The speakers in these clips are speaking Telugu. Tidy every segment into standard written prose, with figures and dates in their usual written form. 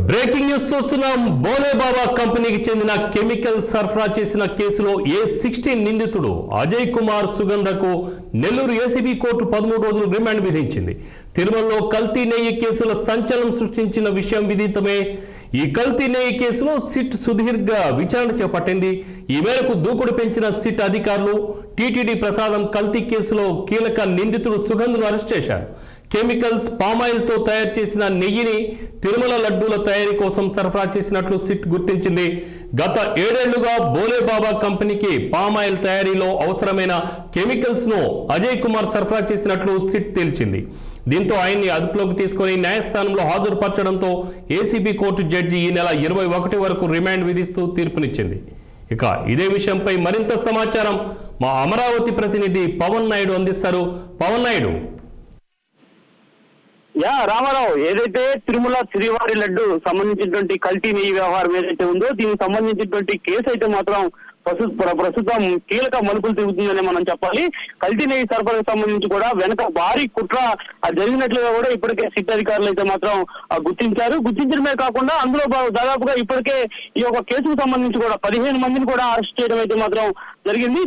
బ్రేకింగ్ న్యూస్ చూస్తున్నాం. బోలే బాబా కంపెనీకి చెందిన కెమికల్ సరఫరా చేసిన కేసులో A16 నిందితుడు అజయ్ కుమార్ సుగంధకు నెల్లూరు ఏసీబీ కోర్టు 13 రోజులు రిమాండ్ విధించింది. తిరుమలలో కల్తీ నెయ్యి కేసుల సంచలనం సృష్టించిన విషయం విదితమే. ఈ కల్తీ నెయ్యి కేసులో సిట్ సుదీర్ఘ విచారణ చేపట్టింది. ఈ మేరకు దూకుడు పెంచిన సిట్ అధికారులు టీటీడీ ప్రసాదం కల్తీ కేసులో కీలక నిందితుడు సుగంధ్ను అరెస్ట్ చేశారు. కెమికల్స్ పామాయిల్తో తయారు చేసిన నెయ్యిని తిరుమల లడ్డూల తయారీ కోసం సరఫరా చేసినట్లు సిట్ గుర్తించింది. గత 7 ఏళ్లుగా బోలే బాబా కంపెనీకి పామాయిల్ తయారీలో అవసరమైన కెమికల్స్ ను అజయ్ కుమార్ సరఫరా చేసినట్లు సిట్ తేల్చింది. దీంతో ఆయన్ని అదుపులోకి తీసుకుని న్యాయస్థానంలో హాజరుపరచడంతో ఏసీబీ కోర్టు జడ్జి ఈ నెల 21 వరకు రిమాండ్ విధిస్తూ తీర్పునిచ్చింది. ఇక ఇదే విషయంపై మరింత సమాచారం మా అమరావతి ప్రతినిధి పవన్ నాయుడు అందిస్తారు. పవన్ నాయుడు. రామారావు, ఏదైతే తిరుమల శ్రీవారి లడ్డు సంబంధించినటువంటి కల్తీ నెయ్యి వ్యవహారం ఏదైతే ఉందో దీనికి సంబంధించినటువంటి కేసు అయితే మాత్రం ప్రస్తుతం కీలక మలుపులు తిరుగుతుందని మనం చెప్పాలి. కల్తీ నెయ్యి సరఫరాకు సంబంధించి కూడా వెనక భారీ కుట్ర జరిగినట్లుగా కూడా ఇప్పటికే సిట్ అధికారులు అయితే మాత్రం గుర్తించడమే కాకుండా అందులో దాదాపుగా ఇప్పటికే ఈ యొక్క కేసుకు సంబంధించి కూడా 15 మందిని కూడా అరెస్ట్ చేయడం అయితే మాత్రం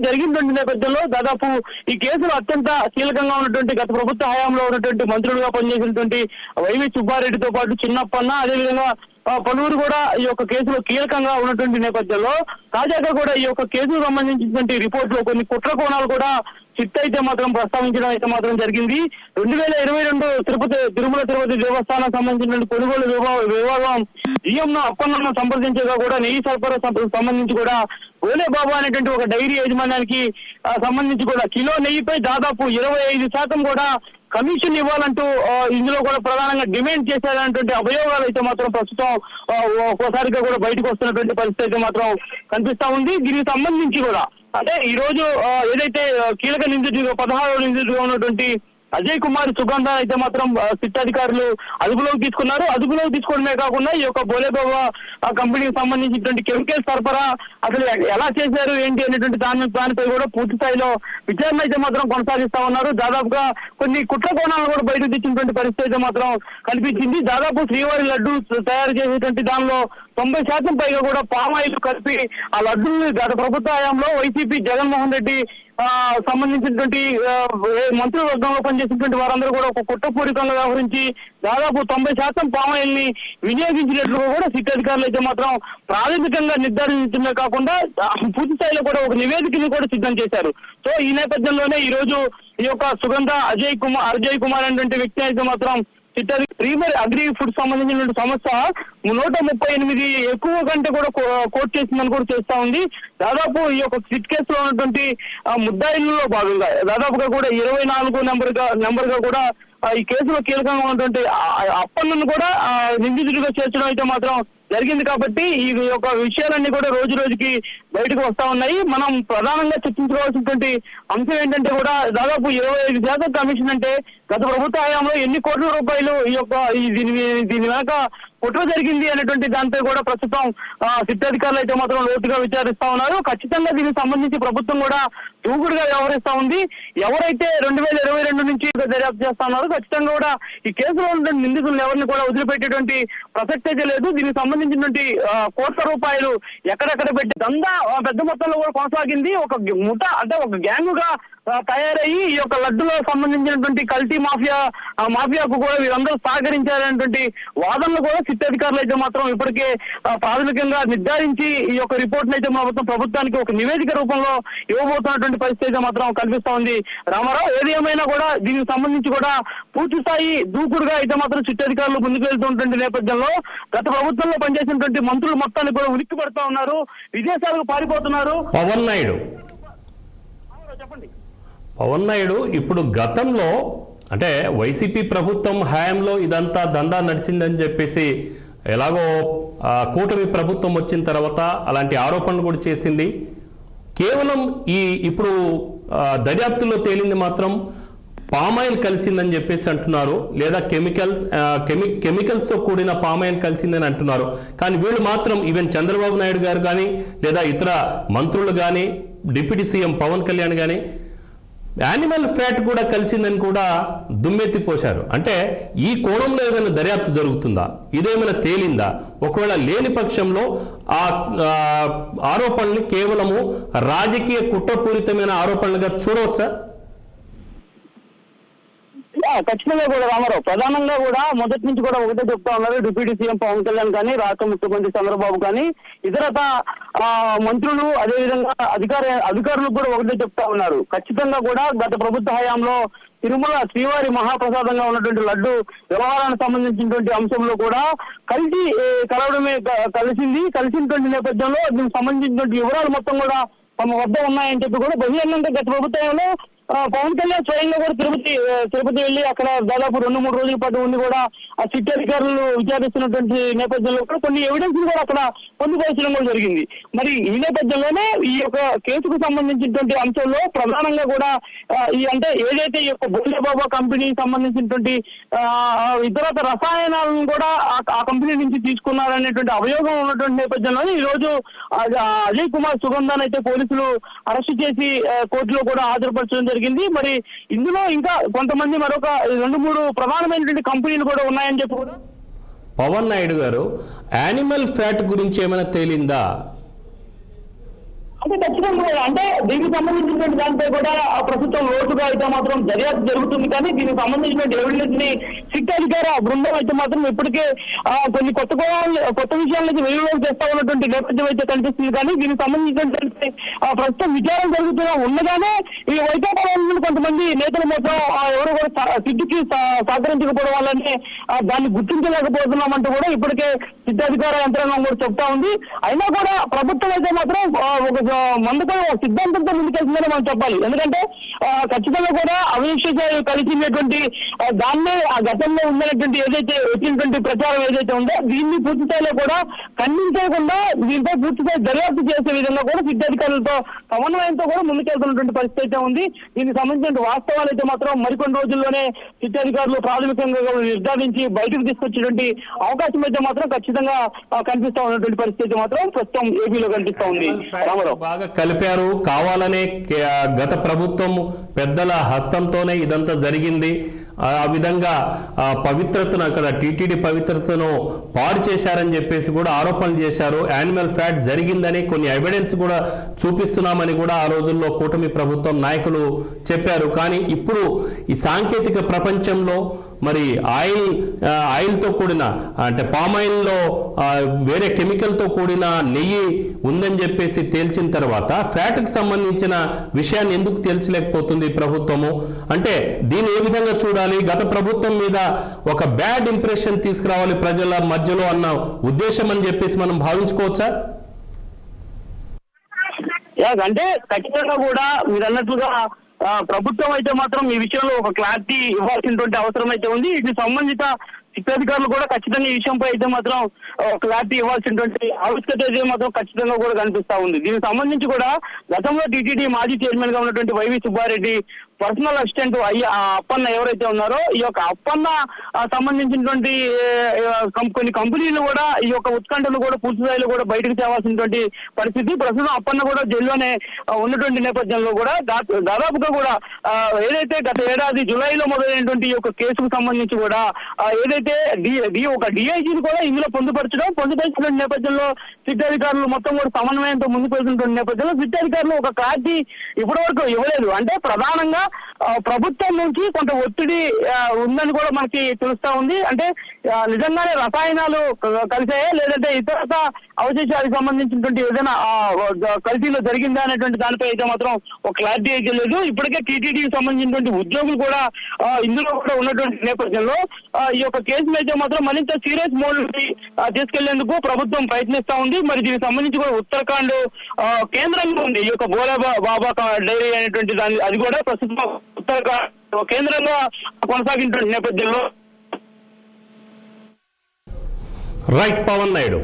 జరిగినటువంటి నేపథ్యంలో దాదాపు ఈ కేసులో అత్యంత కీలకంగా ఉన్నటువంటి గత ప్రభుత్వ హయాంలో ఉన్నటువంటి మంత్రులుగా పనిచేసినటువంటి వైవి సుబ్బారెడ్డితో పాటు చిన్నప్పన్న, అదేవిధంగా పలువురు కూడా ఈ యొక్క కేసులో కీలకంగా ఉన్నటువంటి నేపథ్యంలో తాజాగా కూడా ఈ యొక్క కేసుకు సంబంధించినటువంటి రిపోర్ట్ లో కొన్ని కుట్ర కోణాలు కూడా సిట్ అయితే మాత్రం ప్రస్తావించడం అయితే మాత్రం జరిగింది. 2022 తిరుమల తిరుపతి దేవస్థానం సంబంధించినటువంటి కొనుగోలు విభాగం జీఎంను అప్పన్నను సంప్రదించగా కూడా నెయ్యి సరఫరా సంబంధించి కూడా బోలే బాబా అనేటువంటి ఒక డైరీ యాజమాన్యానికి సంబంధించి కూడా కిలో నెయ్యిపై దాదాపు 25% కూడా కమిషన్ ఇవ్వాలంటూ ఇందులో కూడా ప్రధానంగా డిమాండ్ చేశారనేటువంటి అభియోగాలు అయితే మాత్రం ప్రస్తుతం ఒక్కోసారిగా కూడా బయటకు వస్తున్నటువంటి పరిస్థితి అయితే మాత్రం కనిపిస్తా ఉంది. దీనికి సంబంధించి కూడా అంటే ఈ రోజు ఏదైతే కీలక నిందితుడు 16వ నిందితుడుగా ఉన్నటువంటి అజయ్ కుమార్ సుగంధ అయితే మాత్రం సిట్ అధికారులు అదుపులోకి తీసుకున్నారు. అదుపులోకి తీసుకోవడమే కాకుండా ఈ యొక్క బోలే బాబా కంపెనీకి సంబంధించినటువంటి కెమికల్ సరఫరా అసలు ఎలా చేశారు ఏంటి అనేటువంటి దానిపై కూడా పూర్తి స్థాయిలో విచారణ అయితే మాత్రం కొనసాగిస్తా ఉన్నారు. దాదాపుగా కొన్ని కుట్ర కోణాలను కూడా బయటకు తెచ్చినటువంటి పరిస్థితి అయితే మాత్రం కనిపించింది. దాదాపు శ్రీవారి లడ్డు తయారు చేసేటువంటి దానిలో 90% పైగా కూడా పామాయిల్ కలిపి ఆ లడ్డూని గత ప్రభుత్వ హయాంలో వైసీపీ జగన్మోహన్ రెడ్డి సంబంధించినటువంటి మంత్రివర్గంలో పనిచేసినటువంటి వారందరూ కూడా ఒక కుట్రపూరితంగా వ్యవహరించి దాదాపు 90% పామాయిల్ ని వినియోగించినట్లుగా కూడా సిట్ అధికారులు అయితే మాత్రం ప్రాథమికంగా నిర్ధారించడమే కాకుండా పూర్తి స్థాయిలో కూడా ఒక నివేదికని కూడా సిద్ధం చేశారు. సో ఈ నేపథ్యంలోనే ఈ రోజు ఈ యొక్క సుగంధ అజయ్ కుమార్ అనేటువంటి వ్యక్తి అయితే మాత్రం ప్రీమియర్ అగ్రి ఫుడ్ సంబంధించినటువంటి సంస్థ 138 ఎక్కువ కంటే కూడా కోర్టు చేసిందని కూడా చేస్తా ఉంది. దాదాపు ఈ యొక్క సిట్ కేసులో ఉన్నటువంటి ముద్దాయిల్లో భాగంగా దాదాపుగా కూడా 24 నెంబర్ గా కూడా ఈ కేసులో కీలకంగా ఉన్నటువంటి అప్పన్నను కూడా నిందితుడిగా చేర్చడం అయితే మాత్రం జరిగింది. కాబట్టి ఈ యొక్క విషయాలన్నీ కూడా రోజు రోజుకి బయటకు వస్తా ఉన్నాయి. మనం ప్రధానంగా చర్చించుకోవాల్సినటువంటి అంశం ఏంటంటే కూడా దాదాపు 25% కమిషన్ అంటే గత ప్రభుత్వ హయాంలో ఎన్ని కోట్ల రూపాయలు ఈ యొక్క దీని వెనక కుట్ర జరిగింది అనేటువంటి దానిపై కూడా ప్రస్తుతం సిట్ అధికారులు అయితే మాత్రం లోతుగా విచారిస్తా ఉన్నారు. ఖచ్చితంగా దీనికి సంబంధించి ప్రభుత్వం కూడా దూకుడుగా వ్యవహరిస్తా ఉంది. ఎవరైతే 2022 నుంచి దర్యాప్తు చేస్తా ఉన్నారో ఖచ్చితంగా కూడా ఈ కేసులో ఉన్నటువంటి నిందితులను ఎవరిని కూడా వదిలిపెట్టేటువంటి ప్రసక్తి అయితే లేదు. దీనికి సంబంధించినటువంటి కోట్ల రూపాయలు ఎక్కడెక్కడ పెట్టి దందా పెద్ద మొత్తంలో కూడా కొనసాగింది. ఒక ముఠ అంటే ఒక గ్యాంగ్ గా తయారయ్యి ఈ యొక్క లడ్డులో సంబంధించినటువంటి కల్తీ మాఫియాకు కూడా వీరందరూ సహకరించారనేటువంటి వాదనలు కూడా సిట్ అధికారులు అయితే మాత్రం ఇప్పటికే ప్రాథమికంగా నిర్ధారించి ఈ యొక్క రిపోర్ట్ అయితే మాత్రం ప్రభుత్వానికి ఒక నివేదిక రూపంలో ఇవ్వబోతున్నటువంటి పరిస్థితి అయితే మాత్రం కనిపిస్తా ఉంది. రామారావు, ఏది ఏమైనా కూడా దీనికి సంబంధించి కూడా పూర్తి స్థాయి దూకుడుగా అయితే మాత్రం సిట్ అధికారులు ముందుకు వెళ్తున్నటువంటి నేపథ్యంలో గత ప్రభుత్వంలో పనిచేసినటువంటి మంత్రులు మొత్తాన్ని కూడా ఉలిక్కి పడుతూ ఉన్నారు, విదేశాలకు పారిపోతున్నారు. పవన్ నాయుడు ఇప్పుడు గతంలో అంటే వైసీపీ ప్రభుత్వం హయాంలో ఇదంతా దందా నడిచిందని చెప్పేసి ఎలాగో కూటమి ప్రభుత్వం వచ్చిన తర్వాత అలాంటి ఆరోపణలు కూడా చేసింది. కేవలం ఇప్పుడు దర్యాప్తులో తేలింది మాత్రం పామాయిల్ కలిసిందని చెప్పేసి అంటున్నారు, లేదా కెమికల్స్తో కూడిన పామాయిల్ కలిసిందని అంటున్నారు. కానీ వీళ్ళు మాత్రం ఈవెన్ చంద్రబాబు నాయుడు గారు కానీ లేదా ఇతర మంత్రులు కానీ డిప్యూటీ సీఎం పవన్ కళ్యాణ్ కానీ యానిమల్ ఫ్యాట్ కూడా కలిసిందని కూడా దుమ్మెత్తిపోశారు. అంటే ఈ కోణంలో ఏదైనా దర్యాప్తు జరుగుతుందా, ఇదేమైనా తేలిందా? ఒకవేళ లేని పక్షంలో ఆ ఆరోపణలు కేవలము రాజకీయ కుట్రపూరితమైన ఆరోపణలుగా చూడవచ్చా? ఖచ్చితంగా కూడా రామారావు ప్రధానంగా కూడా మొదటి నుంచి కూడా ఒకటే చెప్తా ఉన్నారు. డిప్యూటీ సీఎం పవన్ కళ్యాణ్ కానీ, రాష్ట్ర ముఖ్యమంత్రి చంద్రబాబు కానీ, ఇతరత మంత్రులు, అదేవిధంగా అధికారులకు కూడా ఒకటే చెప్తా ఉన్నారు. ఖచ్చితంగా కూడా గత ప్రభుత్వ హయాంలో తిరుమల శ్రీవారి మహాప్రసాదంగా ఉన్నటువంటి లడ్డు వ్యవహారానికి సంబంధించినటువంటి అంశంలో కూడా కలవడమే కలిసినటువంటి నేపథ్యంలో దీనికి సంబంధించినటువంటి వివరాలు మొత్తం కూడా తమ వద్ద ఉన్నాయని చెప్పి కూడా బహిరంగంగా గత ప్రభుత్వంలో పవన్ కళ్యాణ్ స్వయంగా కూడా తిరుపతి వెళ్లి అక్కడ దాదాపు 2-3 రోజుల పాటు ఉండి కూడా ఆ సిట్ అధికారులు విచారిస్తున్నటువంటి నేపథ్యంలో కూడా కొన్ని ఎవిడెన్స్ కూడా అక్కడ పొందుపరచడం కూడా జరిగింది. మరి ఈ నేపథ్యంలోనే ఈ యొక్క కేసుకు సంబంధించినటువంటి అంశంలో ప్రధానంగా కూడా అంటే ఏదైతే ఈ యొక్క భోలేబాబా కంపెనీకి సంబంధించినటువంటి ఇతరత రసాయనాలను కూడా ఆ కంపెనీ నుంచి తీసుకున్నారనేటువంటి అభియోగం ఉన్నటువంటి నేపథ్యంలోనే ఈ రోజు అజయ్ కుమార్ సుగంధాన్ అయితే పోలీసులు అరెస్టు చేసి కోర్టులో కూడా హాజరుపరచడం జరిగింది. మరి ఇందులో ఇంకా కొంతమంది మరొక 2-3 ప్రధానమైనటువంటి కంపెనీలు కూడా ఉన్నాయని చెప్పి కూడా పవన్ నాయుడు గారు యానిమల్ ఫ్యాట్ గురించి ఏమైనా తేలిందా? అంటే ఖచ్చితంగా అంటే దీనికి సంబంధించినటువంటి దానిపై కూడా ప్రస్తుతం లోతుగా అయితే మాత్రం దర్యాప్తు జరుగుతుంది. కానీ దీనికి సంబంధించినటువంటి ఎవిడెన్స్ ని సిట్ అధికార బృందం అయితే మాత్రం ఇప్పటికే కొన్ని కొత్త విషయాలకి వెలుగులోకి తెస్తా ఉన్నటువంటి నేపథ్యం అయితే కనిపిస్తుంది. కానీ దీనికి సంబంధించినటువంటి ప్రస్తుతం విచారణ జరుగుతూ ఉండగానే ఈ వైకాపా కొంతమంది నేతలు మొత్తం ఎవరు కూడా సిట్టుకి సహకరించకపోవడం వల్లనే దాన్ని గుర్తించలేకపోతున్నామంటూ కూడా ఇప్పటికే సిట్ అధికార యంత్రాంగం కూడా చెప్తా ఉంది. అయినా కూడా ప్రభుత్వం అయితే మాత్రం ఒక మందుకో సిద్ధాంతంతో ముందుకెళ్తుందని మనం చెప్పాలి. ఎందుకంటే ఖచ్చితంగా కూడా అవినీతి కలిసినటువంటి దాన్నే ఆ గతంలో ఉన్నటువంటి ఏదైతే వచ్చినటువంటి ప్రచారం ఏదైతే ఉందో దీన్ని పూర్తి స్థాయిలో కూడా ఖండించకుండా దీంతో పూర్తి స్థాయి దర్యాప్తు చేసే విధంగా కూడా సిట్ అధికారులతో సమన్వయంతో కూడా ముందుకెళ్తున్నటువంటి పరిస్థితి అయితే ఉంది. దీనికి సంబంధించిన వాస్తవాలు అయితే మాత్రం మరికొన్ని రోజుల్లోనే సిట్ అధికారులు ప్రాథమికంగా నిర్ధారించి బయటకు తీసుకొచ్చేటువంటి అవకాశం అయితే మాత్రం ఖచ్చితంగా కనిపిస్తా ఉన్నటువంటి పరిస్థితి అయితే మాత్రం ప్రస్తుతం ఏపీలో కనిపిస్తా ఉంది. బాగా కలిపారు కావాలనే గత ప్రభుత్వం పెద్దల హస్తంతోనే ఇదంతా జరిగింది. ఆ విధంగా పవిత్రతను అక్కడ టీటీడీ పవిత్రతను పాడు చేశారని చెప్పేసి కూడా ఆరోపణలు చేశారు. యానిమల్ ఫ్యాట్ జరిగిందని కొన్ని ఎవిడెన్స్ కూడా చూపిస్తున్నామని కూడా ఆ రోజుల్లో కూటమి ప్రభుత్వం నాయకులు చెప్పారు. కానీ ఇప్పుడు ఈ సాంకేతిక ప్రపంచంలో మరి ఆయిల్తో కూడిన అంటే పామ్ ఆయిల్లో వేరే కెమికల్తో కూడిన నెయ్యి ఉందని చెప్పేసి తేల్చిన తర్వాత ఫ్యాట్కి సంబంధించిన విషయాన్ని ఎందుకు తేల్చలేకపోతుంది ప్రభుత్వము? అంటే దీన్ని ఏ విధంగా చూడాలి? గత ప్రభుత్వం మీద ఒక బ్యాడ్ ఇంప్రెషన్ తీసుకురావాలి ప్రజల మధ్యలో అన్న ఉద్దేశం అని చెప్పేసి మనం భావించుకోవచ్చా? అంటే ఖచ్చితంగా కూడా మీరు అన్నట్లుగా ప్రభుత్వం అయితే మాత్రం ఈ విషయంలో ఒక క్లారిటీ ఇవ్వాల్సినటువంటి అవసరం అయితే ఉంది. ఇది సంబంధిత శిక్షాధికారులు కూడా ఖచ్చితంగా ఈ విషయంపై అయితే మాత్రం క్లారిటీ ఇవ్వాల్సినటువంటి ఆవశ్యకత అయితే మాత్రం ఖచ్చితంగా కూడా కనిపిస్తా ఉంది. దీనికి సంబంధించి కూడా గతంలో టీటీడీ మాజీ చైర్మన్ గా ఉన్నటువంటి Y V Subbareddy personal assistant Appanna ఎవరైతే ఉన్నారో ఈ యొక్క అప్పన్న సంబంధించినటువంటి కొన్ని కంపెనీలు కూడా ఈ యొక్క ఉత్కంఠను కూడా పూర్తి స్థాయిలో కూడా బయటకు తేవాల్సినటువంటి పరిస్థితి. ప్రస్తుతం అప్పన్న కూడా జైల్లోనే ఉన్నటువంటి నేపథ్యంలో కూడా దాదాపుగా కూడా ఏదైతే గత ఏడాది జూలైలో మొదలైనటువంటి ఈ యొక్క కేసుకు సంబంధించి కూడా ఏదైతే ఒక డిఐజీని కూడా ఇందులో పొందుపరిచిన నేపథ్యంలో సిట్ అధికారులు మొత్తం కూడా సమన్వయంతో ముందుకు వెళ్తున్న నేపథ్యంలో సిట్ అధికారులు ఒక క్లారిటీ ఇప్పటి వరకు ఇవ్వలేదు. అంటే ప్రధానంగా ప్రభుత్వం నుంచి కొంత ఒత్తిడి ఉందని కూడా మనకి తెలుస్తా ఉంది. అంటే నిజంగానే రసాయనాలు కలిసాయా లేదంటే ఇతర అవశేషాలకు సంబంధించినటువంటి ఏదైనా కల్తీలో జరిగిందా అనేటువంటి దానిపై అయితే మాత్రం ఒక క్లారిటీ అయితే లేదు. ఇప్పటికే టీటీడీకి సంబంధించినటువంటి ఉద్యోగులు కూడా ఇందులో కూడా ఉన్నటువంటి నేపథ్యంలో ఈ యొక్క కేసును అయితే మాత్రం మరింత సీరియస్ మోడ్ తీసుకెళ్లేందుకు ప్రభుత్వం ప్రయత్నిస్తా ఉంది. మరి దీనికి సంబంధించి కూడా ఉత్తరాఖండ్ కేంద్రంగా ఉంది ఈ యొక్క బాబా డైరీ అనేటువంటి దాన్ని, అది కూడా ప్రస్తుతం ఉత్తరాఖండ్ కేంద్రంగా కొనసాగినటువంటి నేపథ్యంలో రైట్ పవన్ నాయుడు.